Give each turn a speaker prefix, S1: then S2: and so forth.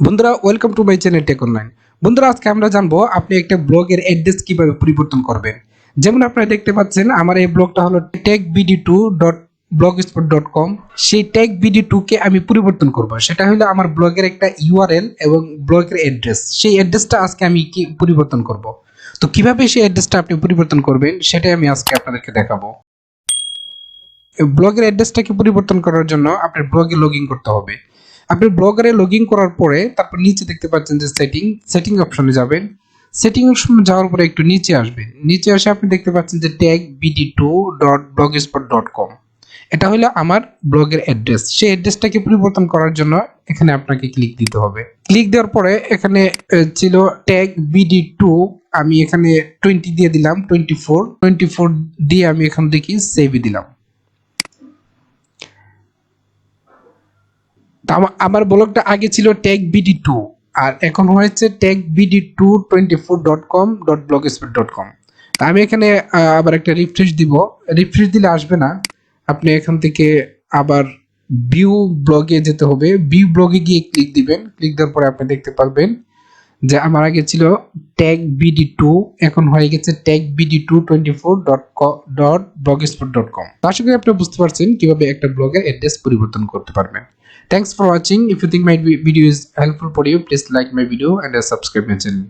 S1: বন্ধুরা welcome to my channel tech online. বন্ধুরা আজকে আমরা জানবো আপনি একটা ব্লগের অ্যাড্রেস কিভাবে পরিবর্তন করবেন। যেমন আপনারা দেখতে পাচ্ছেন আমার এই ব্লগটা হলো techbd2.blogspot.com। সেই techbd2 কে আমি পরিবর্তন করব, সেটা হলো আমার ব্লগের একটা ইউআরএল এবং ব্লগের অ্যাড্রেস। সেই অ্যাড্রেসটা আজকে আমি কি পরিবর্তন করব। তো কিভাবে সেই অ্যাড্রেসটা আপনি পরিবর্তন করবেন সেটাই আমি আজকে আপনাদেরকে দেখাবো। ব্লগের অ্যাড্রেসটাকে পরিবর্তন করার জন্য আপনার ব্লগে লগ ইন করতে হবে। আপনি ব্লগারে লগ ইন করার পরে তারপর নিচে দেখতে পাচ্ছেন যে সেটিং অপশনে যাবেন। সেটিং অপশনে যাওয়ার পরে একটু নিচে আসবেন। নিচে এসে আপনি দেখতে পাচ্ছেন যে tagbd2.blogspot.com। এটা হলো আমার ব্লগের অ্যাড্রেস। সেই অ্যাড্রেসটাকে পরিবর্তন করার জন্য এখানে আপনাকে ক্লিক দিতে হবে। ক্লিক দেওয়ার পরে এখানে ছিল tagbd2, আমি এখানে 20 দিয়ে দিলাম, 24 দিয়ে আমি এখান থেকে সেভ দিলাম। আমার ব্লগটা আগে ছিল techbd2 আর এখন হয়েছে techbd224.com.blogspot.com। আমি এখানে আবার একটা রিফ্রেশ দিব। রিফ্রেশ দিলে আসবে না, আপনি এখান থেকে আবার ভিউ ব্লগে যেতে হবে। ভিউ ব্লগে গিয়ে ক্লিক দিবেন। ক্লিক দেওয়ার পরে আপনি দেখতে পারবেন যে আমার আগে ছিল techbd2, এখন হয়ে গেছে techbd224.blogspot.com। আশা করি আপনি বুঝতে পারছেন কিভাবে একটা ব্লগের অ্যাড্রেস পরিবর্তন করতে পারবেন। Thanks for watching. If you think my video is helpful for you, please like my video and subscribe my channel.